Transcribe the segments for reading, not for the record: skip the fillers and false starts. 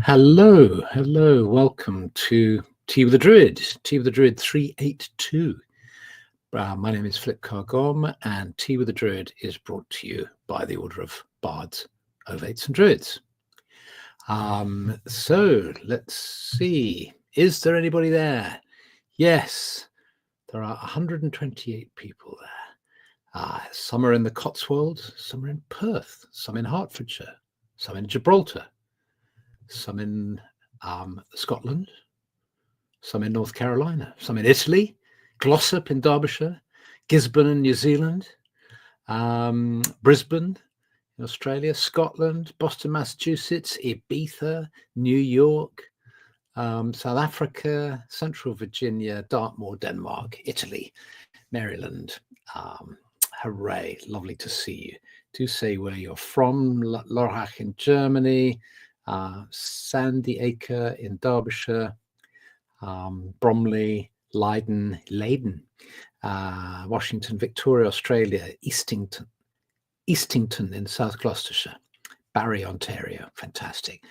Hello, welcome to Tea with the Druid 382. My name is Flip Cargom, and Tea with the Druid is brought to you by the Order of Bards, Ovates and Druids. So let's see, is there anybody there? Yes, there are 128 people there. Some are in the Cotswolds, some are in Perth, some in Hertfordshire, some in Gibraltar, some in Scotland, some in North Carolina, some in Italy, Glossop in Derbyshire, Gisborne in New Zealand, Brisbane in Australia, Scotland, Boston, Massachusetts, Ibiza, New York, South Africa, Central Virginia, Dartmoor, Denmark, Italy, Maryland. Hooray, lovely to see you. Do say where you're from. Lorach in Germany, Sandy Acre in Derbyshire, Bromley, Leiden, Washington, Victoria, Australia, Eastington in South Gloucestershire, Barrie, Ontario. Fantastic.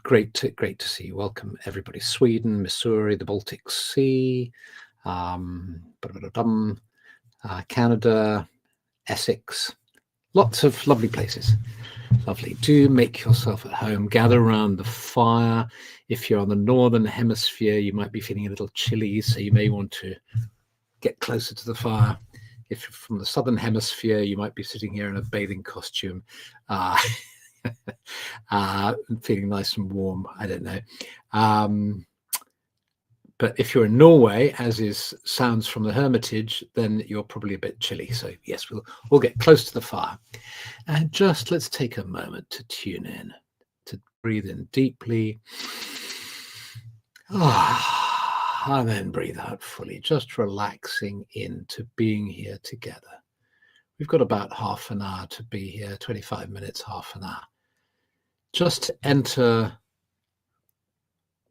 Great to see you. Welcome everybody. Sweden, Missouri, the Baltic Sea, Canada, Essex, lots of lovely places. Lovely. Do make yourself at home. Gather around the fire. If you're on the northern hemisphere, you might be feeling a little chilly, so you may want to get closer to the fire. If you're from the southern hemisphere, you might be sitting here in a bathing costume, feeling nice and warm. I don't know. But if you're in Norway, as is sounds from the Hermitage, then you're probably a bit chilly. So yes, we'll get close to the fire. And just let's take a moment to tune in, to breathe in deeply. And then breathe out fully, just relaxing into being here together. We've got about half an hour to be here, 25 minutes, half an hour. Just to enter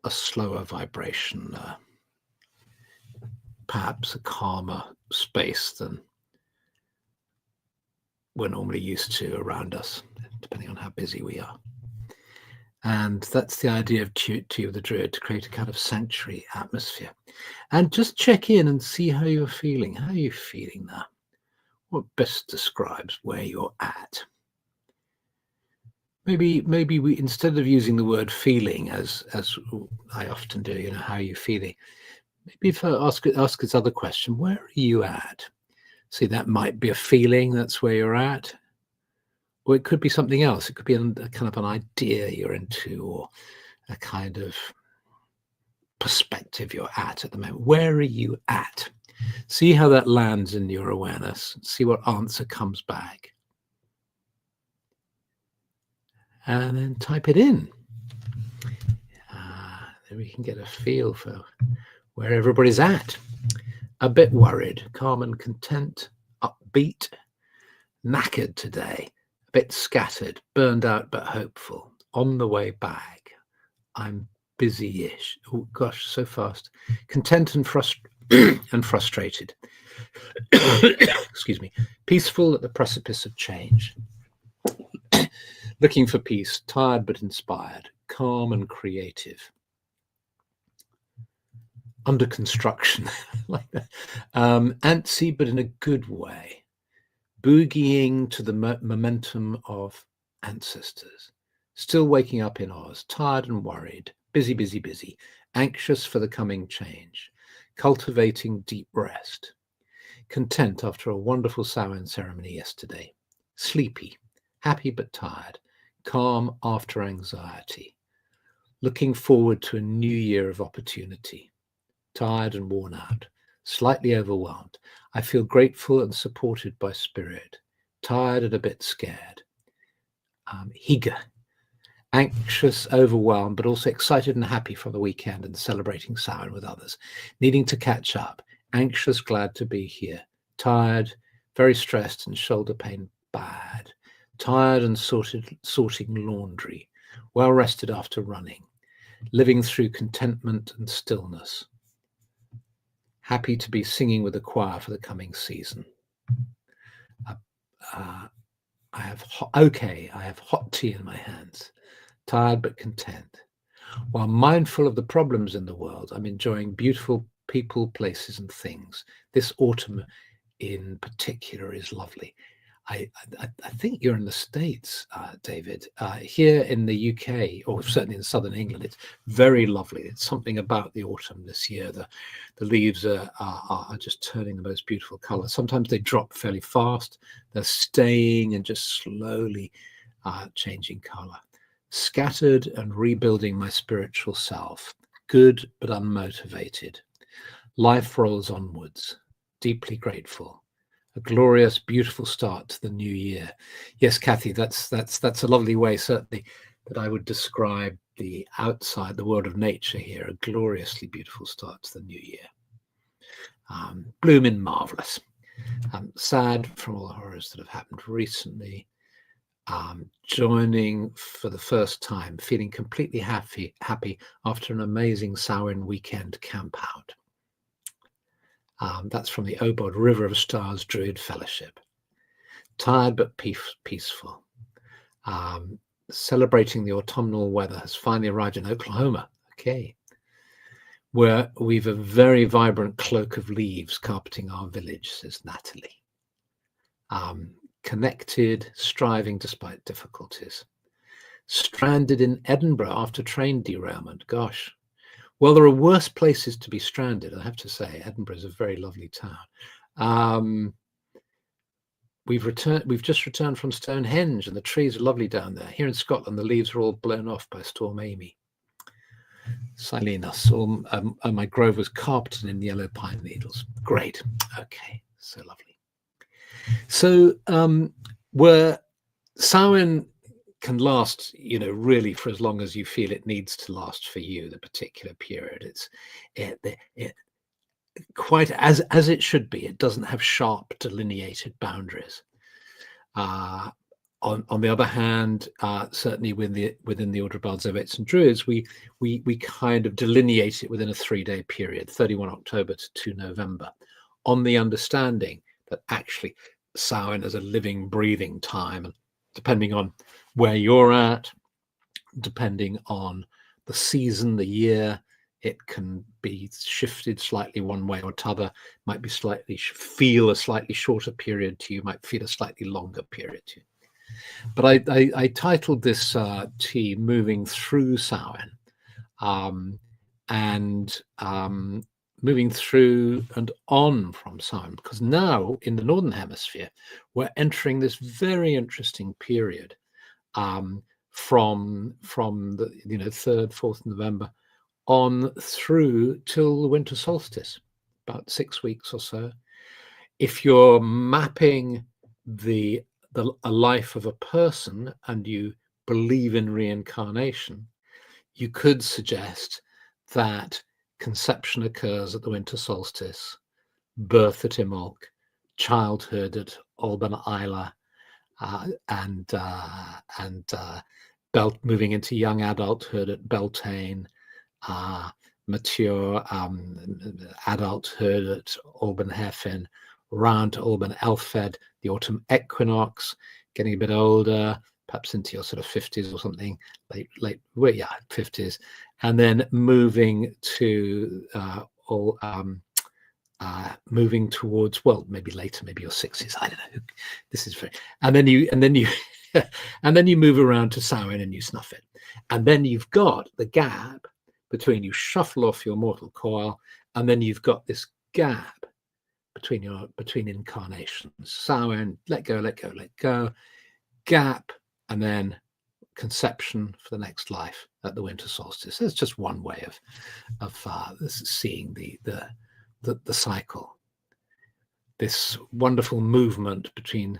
a slower vibration, perhaps a calmer space than we're normally used to around us, depending on how busy we are. And that's the idea of Tea with the Druid, to create a kind of sanctuary atmosphere. And just check in and see how you're feeling. How are you feeling now? What best describes where you're at? Maybe we, instead of using the word feeling as I often do, how are you feeling? Maybe if I ask this other question, where are you at? See, that might be a feeling, that's where you're at. Or it could be something else. It could be a kind of an idea you're into, or a kind of perspective you're at the moment. Where are you at? See how that lands in your awareness. See what answer comes back. And then type it in. Then we can get a feel for where everybody's at. A bit worried, calm and content, upbeat, knackered today, a bit scattered, burned out but hopeful, on the way back. I'm busy-ish. Oh gosh, so fast. Content and frustrated. Excuse me. Peaceful at the precipice of change. Looking for peace, tired but inspired, calm and creative. Under construction, like that. Antsy, but in a good way. Boogieing to the momentum of ancestors. Still waking up in Oz, tired and worried, busy, anxious for the coming change. Cultivating deep rest. Content after a wonderful Samhain ceremony yesterday. Sleepy, happy but tired. Calm after anxiety. looking forward to a new year of opportunity. Tired and worn out, slightly overwhelmed. I feel grateful and supported by spirit. Tired and a bit scared. Higa. Anxious, overwhelmed, but also excited and happy from the weekend and celebrating Samhain with others. Needing to catch up. Anxious, glad to be here. Tired, very stressed and shoulder pain bad. Tired and sorting laundry. Well rested after running. Living through contentment and stillness. Happy to be singing with the choir for the coming season. I have hot tea in my hands. Tired but content. While mindful of the problems in the world, I'm enjoying beautiful people, places, and things. This autumn in particular is lovely. I think you're in the States, David. Here in the UK, or certainly in southern England, it's very lovely. It's something about the autumn this year. The leaves are just turning the most beautiful colour. Sometimes they drop fairly fast. They're staying and just slowly changing colour. Scattered and rebuilding my spiritual self. Good but unmotivated. Life rolls onwards. Deeply grateful. A glorious, beautiful start to the new year. Yes, Kathy, that's a lovely way, certainly, that I would describe the outside, the world of nature here. A gloriously beautiful start to the new year. Blooming marvelous. Sad from all the horrors that have happened recently. Joining for the first time, feeling completely happy after an amazing Samhain weekend camp out. That's from the Obod River of Stars Druid Fellowship. Tired but peaceful. Celebrating the autumnal weather has finally arrived in Oklahoma. Okay. Where we've a very vibrant cloak of leaves carpeting our village, says Natalie. Connected, striving despite difficulties. Stranded in Edinburgh after train derailment. Gosh. Well, there are worse places to be stranded, I have to say. Edinburgh is a very lovely town. We've just returned from Stonehenge, and the trees are lovely down there. Here in Scotland, the leaves are all blown off by Storm Amy. Silenas, my grove was carpeted in yellow pine needles. Great. Okay, so lovely. So where Samhain can last, really for as long as you feel it needs to last for you, the particular period. It quite as it should be. It doesn't have sharp delineated boundaries. On the other hand, certainly within the Order of Bards and Druids, we kind of delineate it within a 3-day period, 31 October to 2 November, on the understanding that actually Samhain is a living, breathing time, and depending on where you're at, depending on the season, the year, it can be shifted slightly one way or t'other. Might be feel a slightly shorter period to you, might feel a slightly longer period to you. But I titled this tea "Moving Through Samhain," and moving through and on from Samhain, because now in the Northern Hemisphere, we're entering this very interesting period from the 3rd, 4th November on through till the winter solstice, about 6 weeks or so. If you're mapping a life of a person and you believe in reincarnation, you could suggest that conception occurs at the winter solstice, birth at Imbolc, childhood at Olban Isla, and moving into young adulthood at Beltane, mature adulthood at Olban Herfin, round to Olban Elfed, the autumn equinox, getting a bit older, perhaps into your sort of 50s or something, late 50s, and then moving to moving towards, well, maybe later, maybe your 60s. I don't know. This is very, and then you and then you move around to Samhain and you snuff it, and then you've got the gap between, you shuffle off your mortal coil, and then you've got this gap between incarnations. Samhain, let go, gap, and then conception for the next life at the winter solstice. That's just one way of seeing the cycle. This wonderful movement between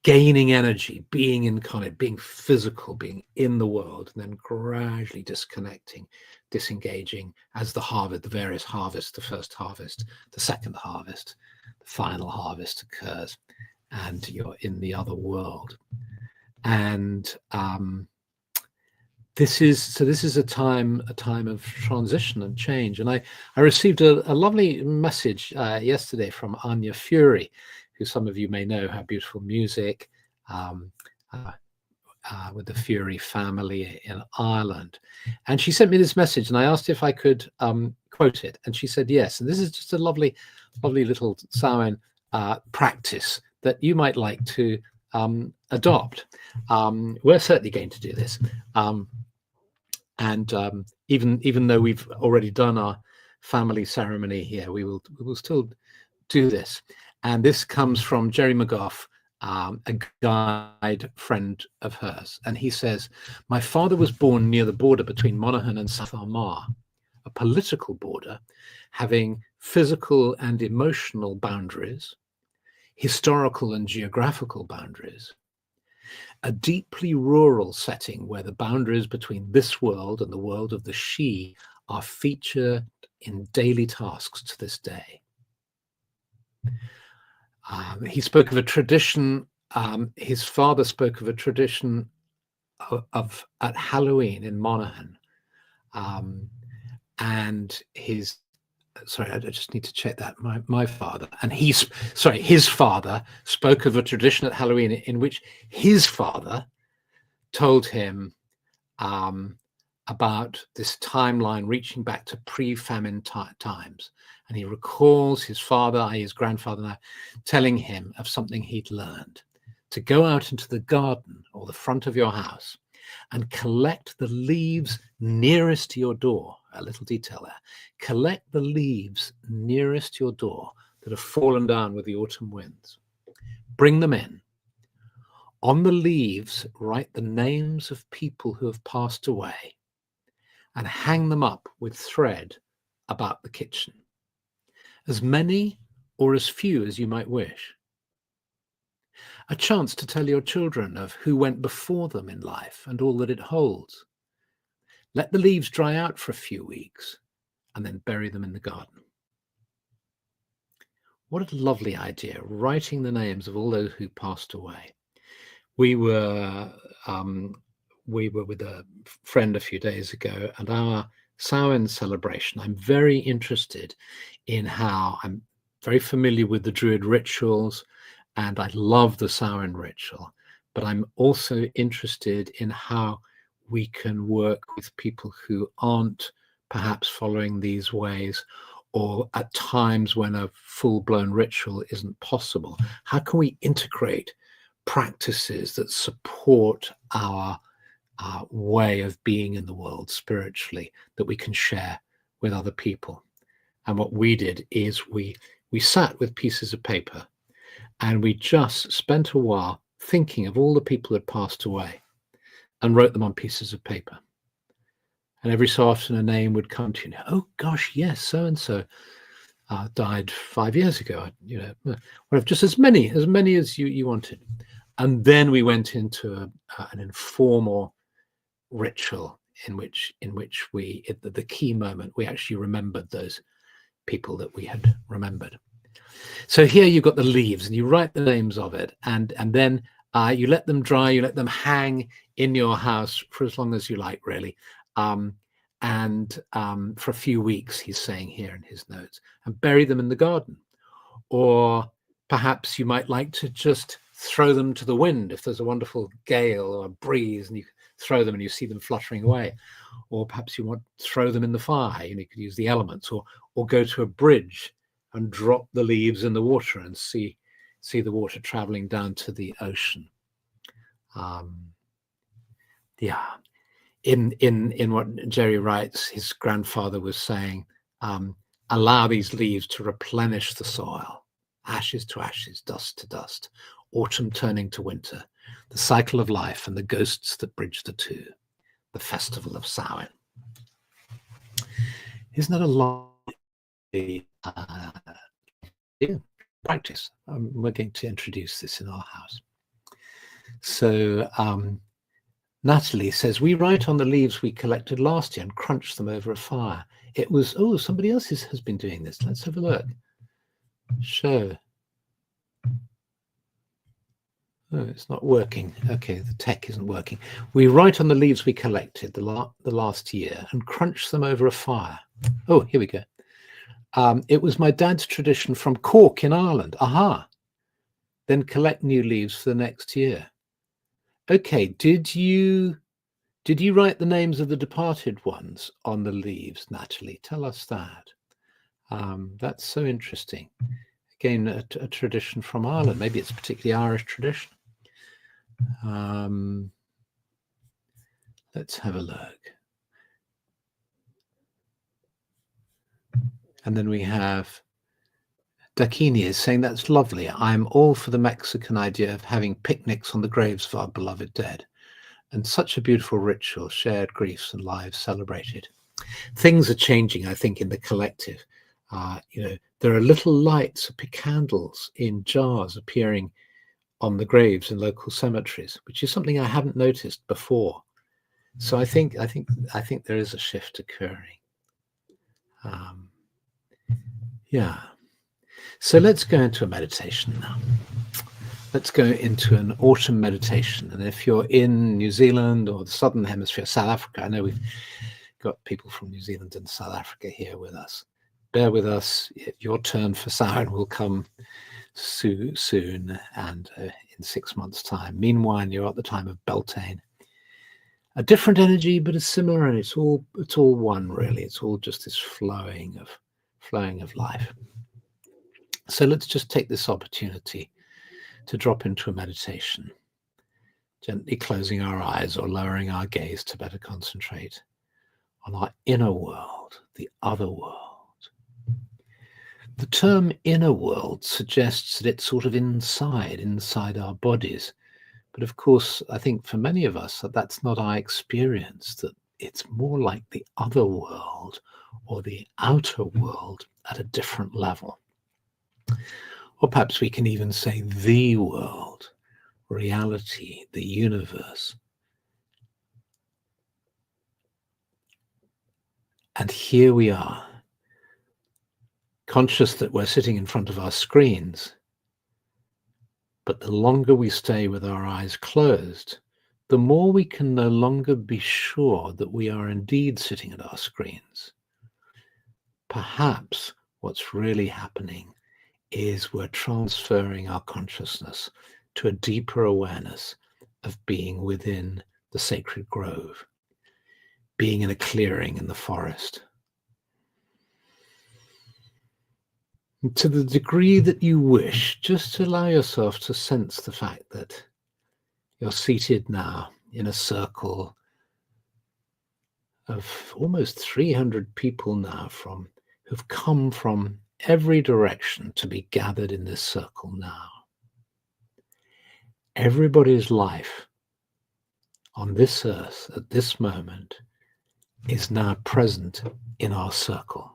gaining energy, being incarnate, being physical, being in the world, and then gradually disconnecting, disengaging as the various harvests, the first harvest, the second harvest, the final harvest occurs, and you're in the other world. And this is a time of transition and change. And I received a lovely message yesterday from Anya Fury, who some of you may know, her beautiful music with the Fury family in Ireland. And she sent me this message, and I asked if I could quote it, and she said yes. And this is just a lovely little Samhain practice that you might like to adopt. We're certainly going to do this. Even though we've already done our family ceremony here, we will still do this. And this comes from Jerry McGough, a guide friend of hers. And he says, "My father was born near the border between Monaghan and South Armagh, a political border having physical and emotional boundaries, historical and geographical boundaries, a deeply rural setting where the boundaries between this world and the world of the she are featured in daily tasks to this day." He spoke of a tradition, his father spoke of a tradition of at Halloween in Monaghan. And his I just need to check that. My father and his father spoke of a tradition at Halloween in which his father told him about this timeline reaching back to pre-famine times. And he recalls his father, his grandfather now, telling him of something he'd learned: to go out into the garden or the front of your house and collect the leaves nearest to your door. A little detail there. Collect the leaves nearest your door that have fallen down with the autumn winds. Bring them in. On the leaves, write the names of people who have passed away and hang them up with thread about the kitchen. As many or as few as you might wish. A chance to tell your children of who went before them in life and all that it holds. Let the leaves dry out for a few weeks and then bury them in the garden. What a lovely idea, writing the names of all those who passed away. We were with a friend a few days ago, and our Samhain celebration, I'm very interested in how I'm very familiar with the Druid rituals, and I love the Samhain ritual, but I'm also interested in how we can work with people who aren't perhaps following these ways, or at times when a full-blown ritual isn't possible. How can we integrate practices that support our way of being in the world spiritually that we can share with other people? And what we did is we sat with pieces of paper and we just spent a while thinking of all the people who had passed away and wrote them on pieces of paper. And every so often a name would come to you. Oh gosh, yes, so and so died 5 years ago. Just as many as you wanted. And then we went into an informal ritual in which we, at the key moment, we actually remembered those people that we had remembered. So here you've got the leaves, and you write the names of it, and then you let them dry, you let them hang in your house for as long as you like, really. And for a few weeks, he's saying here in his notes, and bury them in the garden. Or perhaps you might like to just throw them to the wind if there's a wonderful gale or a breeze, and you throw them and you see them fluttering away. Or perhaps you want to throw them in the fire, and you could use the elements, or go to a bridge and drop the leaves in the water and see the water traveling down to the ocean. In what Jerry writes, his grandfather was saying, allow these leaves to replenish the soil, ashes to ashes, dust to dust, autumn turning to winter, the cycle of life and the ghosts that bridge the two, the festival of Samhain. Isn't that a lovely practice? We're going to introduce this in our house. So Natalie says, we write on the leaves we collected last year and crunch them over a fire. It was, oh, somebody else has been doing this. Let's have a look. Show. Oh, it's not working. Okay, the tech isn't working. We write on the leaves we collected the last year and crunch them over a fire. Oh, here we go. It was my dad's tradition from Cork in Ireland. Aha. Then collect new leaves for the next year. Okay, did you write the names of the departed ones on the leaves, Natalie? Tell us that. That's so interesting. Again, a tradition from Ireland. Maybe it's a particularly Irish tradition. Let's have a look. And then we have Dakini is saying, that's lovely. I'm all for the Mexican idea of having picnics on the graves of our beloved dead. And such a beautiful ritual, shared griefs and lives celebrated. Things are changing, I think, in the collective. There are little lights, candles in jars appearing on the graves in local cemeteries, which is something I hadn't noticed before. So I think there is a shift occurring. Yeah. So let's go into a meditation now. Let's go into an autumn meditation. And if you're in New Zealand or the Southern Hemisphere, South Africa, I know we've got people from New Zealand and South Africa here with us. Bear with us. Your turn for Samhain will come soon and in 6 months' time. Meanwhile, you're at the time of Beltane. A different energy, but a similar, and it's all one, really. It's all just this flowing of life. So let's just take this opportunity to drop into a meditation, gently closing our eyes or lowering our gaze to better concentrate on our inner world, the other world. The term inner world suggests that it's sort of inside our bodies. But of course, I think for many of us, that's not our experience, that it's more like the other world or the outer world at a different level. Or perhaps we can even say the world, reality, the universe. And here we are, conscious that we're sitting in front of our screens. But the longer we stay with our eyes closed, the more we can no longer be sure that we are indeed sitting at our screens. Perhaps what's really happening is we're transferring our consciousness to a deeper awareness of being within the sacred grove, being in a clearing in the forest. And to the degree that you wish, just allow yourself to sense the fact that you're seated now in a circle of almost 300 people now who've come from every direction to be gathered in this circle now. Everybody's life on this earth at this moment is now present in our circle.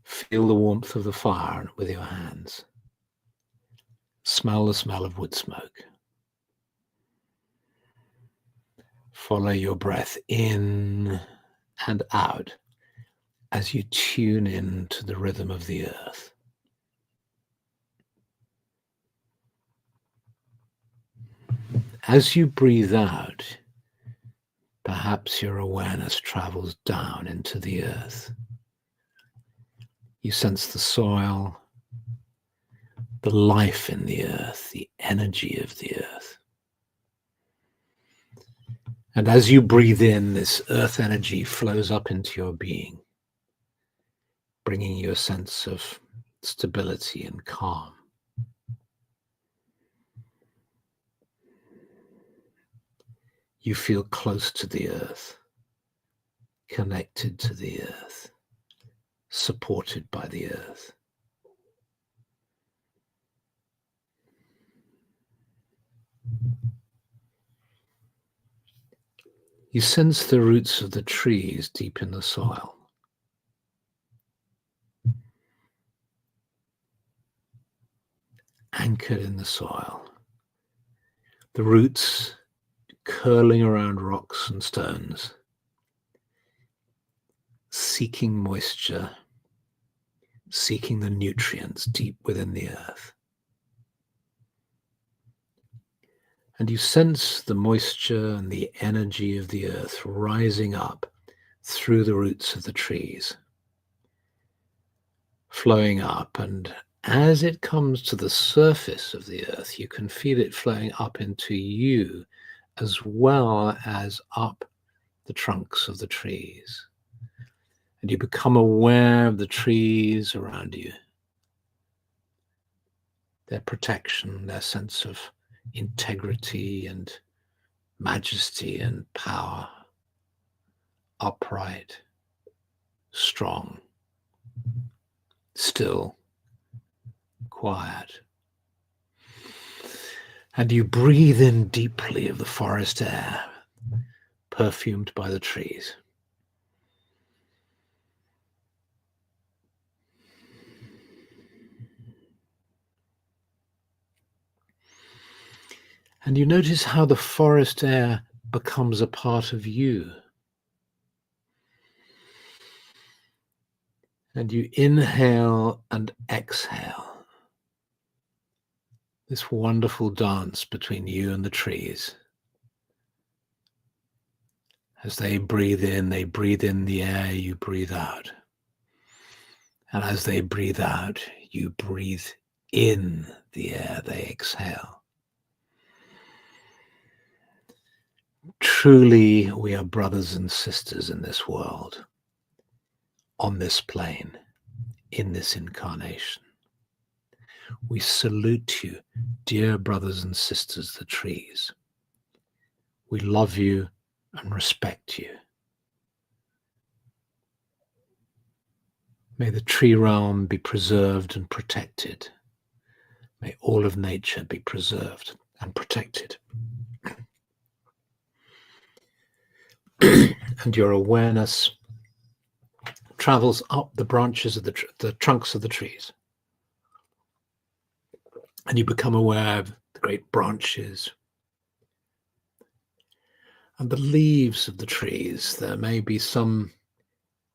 Feel the warmth of the fire with your hands. Smell the smell of wood smoke. Follow your breath in and out as you tune in to the rhythm of the earth. As you breathe out, perhaps your awareness travels down into the earth. You sense the soil, the life in the earth, the energy of the earth. And as you breathe in, this earth energy flows up into your being, bringing you a sense of stability and calm. You feel close to the earth, connected to the earth, supported by the earth. You sense the roots of the trees deep in the soil. Anchored in the soil. The roots curling around rocks and stones, seeking moisture, seeking the nutrients deep within the earth. And you sense the moisture and the energy of the earth rising up through the roots of the trees, flowing up. And as it comes to the surface of the earth, you can feel it flowing up into you as well as up the trunks of the trees. And you become aware of the trees around you, their protection, their sense of integrity and majesty and power, upright, strong, still, quiet. And you breathe in deeply of the forest air, perfumed by the trees. And you notice how the forest air becomes a part of you. And you inhale and exhale. This wonderful dance between you and the trees. As they breathe in the air you breathe out. And as they breathe out, you breathe in the air they exhale. Truly, we are brothers and sisters in this world, on this plane, in this incarnation. We salute you, dear brothers and sisters, the trees. We love you and respect you. May the tree realm be preserved and protected. May all of nature be preserved and protected. And your awareness travels up the branches of the trunks of the trees. And you become aware of the great branches and the leaves of the trees. There may be some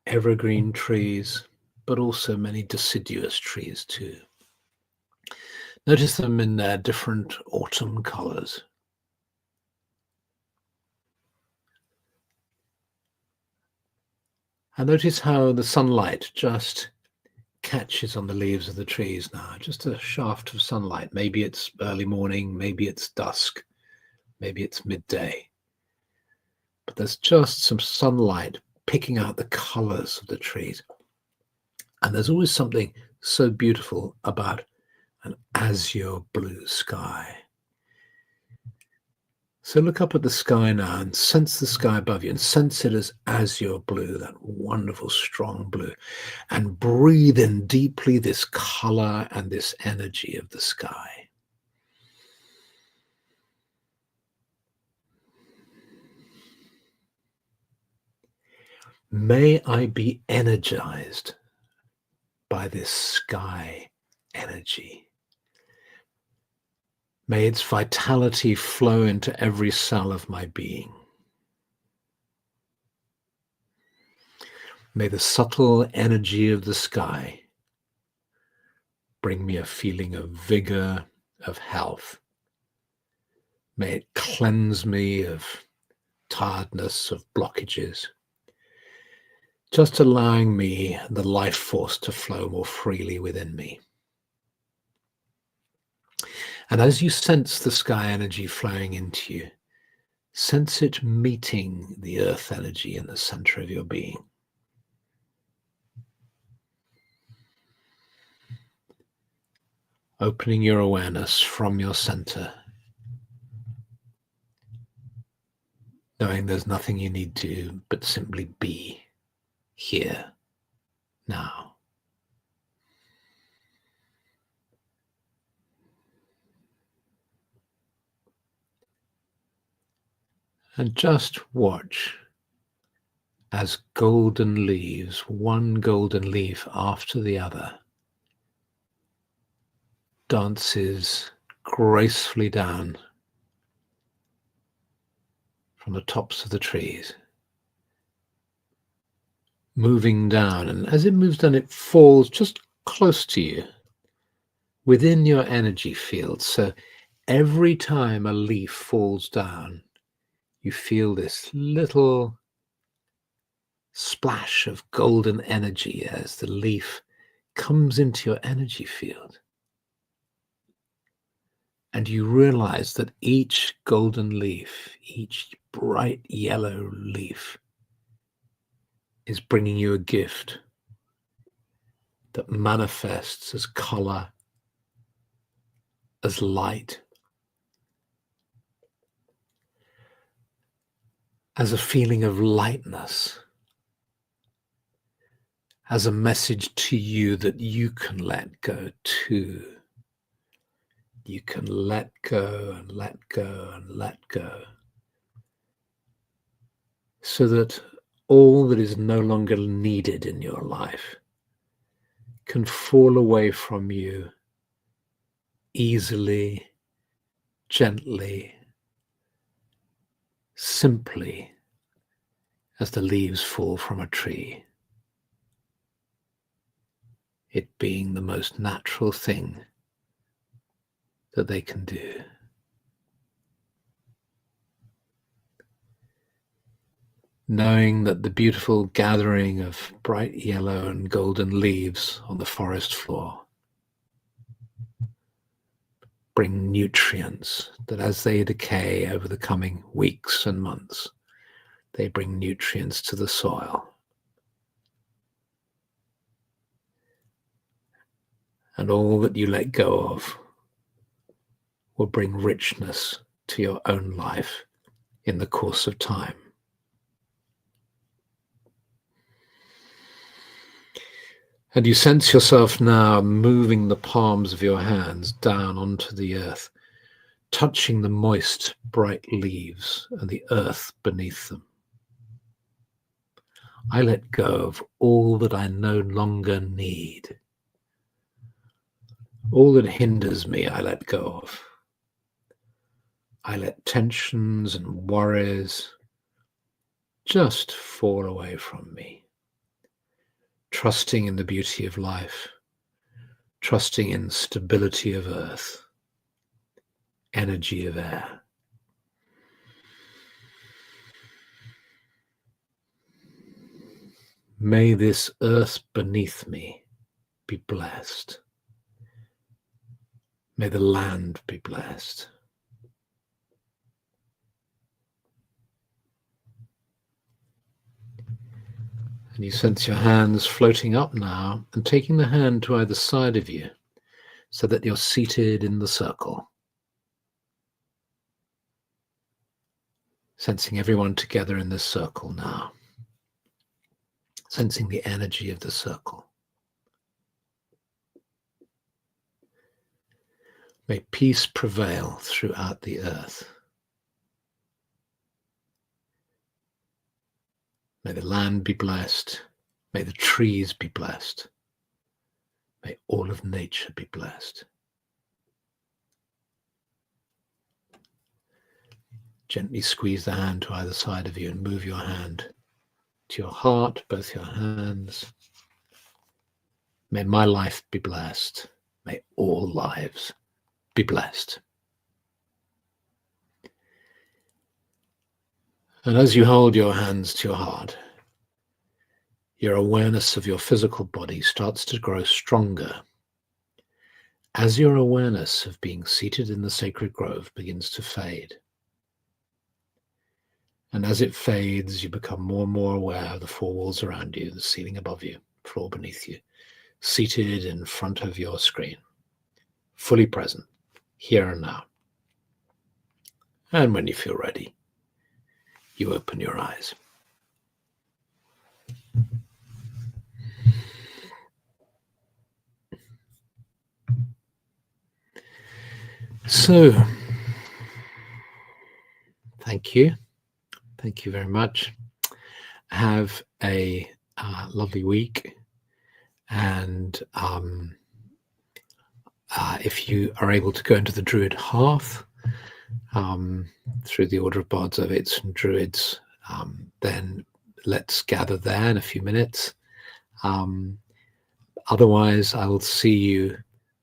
evergreen trees, but also many deciduous trees too. Notice them in their different autumn colors. And notice how the sunlight just catches on the leaves of the trees now, just a shaft of sunlight. Maybe it's early morning, maybe it's dusk, maybe it's midday. But there's just some sunlight picking out the colors of the trees. And there's always something so beautiful about an azure blue sky. So look up at the sky now and sense the sky above you and sense it as azure blue, that wonderful, strong blue. And breathe in deeply this color and this energy of the sky. May I be energized by this sky energy. May its vitality flow into every cell of my being. May the subtle energy of the sky bring me a feeling of vigor, of health. May it cleanse me of tiredness, of blockages, just allowing me the life force to flow more freely within me. And as you sense the sky energy flowing into you, sense it meeting the earth energy in the center of your being. Opening your awareness from your center, knowing there's nothing you need to do but simply be here, now. And just watch as golden leaves, one golden leaf after the other, dances gracefully down from the tops of the trees, moving down. And as it moves down, it falls just close to you, within your energy field. So every time a leaf falls down, you feel this little splash of golden energy as the leaf comes into your energy field. And you realize that each golden leaf, each bright yellow leaf, is bringing you a gift that manifests as color, as light, as a feeling of lightness, as a message to you that you can let go too. You can let go and let go and let go, so that all that is no longer needed in your life can fall away from you easily, gently, simply, as the leaves fall from a tree. It being the most natural thing that they can do. Knowing that the beautiful gathering of bright yellow and golden leaves on the forest floor bring nutrients, that as they decay over the coming weeks and months, they bring nutrients to the soil. And all that you let go of will bring richness to your own life in the course of time. And you sense yourself now moving the palms of your hands down onto the earth, touching the moist, bright leaves and the earth beneath them. I let go of all that I no longer need. All that hinders me, I let go of. I let tensions and worries just fall away from me. Trusting in the beauty of life, trusting in stability of earth, energy of air. May this earth beneath me be blessed. May the land be blessed. And you sense your hands floating up now and taking the hand to either side of you so that you're seated in the circle. Sensing everyone together in this circle now. Sensing the energy of the circle. May peace prevail throughout the earth. May the land be blessed. May the trees be blessed. May all of nature be blessed. Gently squeeze the hand to either side of you and move your hand to your heart, both your hands. May my life be blessed. May all lives be blessed. And as you hold your hands to your heart, your awareness of your physical body starts to grow stronger as your awareness of being seated in the sacred grove begins to fade. And as it fades, you become more and more aware of the four walls around you, the ceiling above you, floor beneath you, seated in front of your screen, fully present, here and now. And when you feel ready, you open your eyes. So, thank you. Thank you very much. Have a lovely week. And if you are able to go into the Druid Hearth through the Order of Bards, Ovates and Druids, then let's gather there in a few minutes. Otherwise, I will see you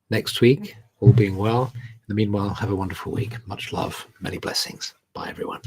next week, all being well. In the meanwhile, have a wonderful week. Much love, many blessings. Bye, everyone.